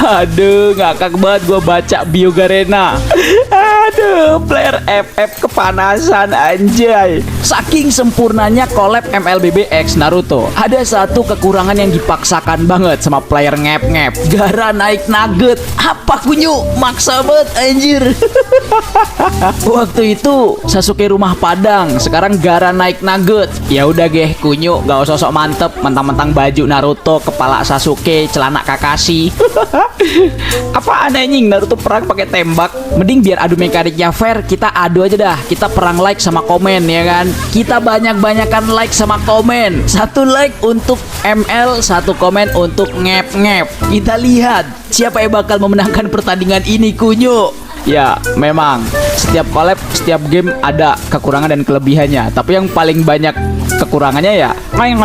Aduh, ngakak banget gue baca bio Garena. Aduh, player FF kepanasan anjay. Saking sempurnanya collab MLBB X Naruto, ada satu kekurangan yang dipaksakan banget sama player ngep-ngep. Gara naik nugget. Apa kunyu? Maksa banget anjir. Waktu itu Sasuke rumah Padang, sekarang Gara naik nugget. Ya udah geh kunyu, gak usah sok mantep, mentang-mentang baju Naruto, kepala Sasuke, celana Kakashi. Apaan anjing, Naruto perang pakai tembak. Mending biar adu mekaniknya fair, kita adu aja dah. Kita perang like sama komen ya kan. Kita banyak-banyakan like sama komen. Satu like untuk ML, satu komen untuk ngep-ngep. Kita lihat siapa yang bakal memenangkan pertandingan ini kunyu. Ya, memang setiap collab, setiap game ada kekurangan dan kelebihannya. Tapi yang paling banyak kekurangannya ya kayak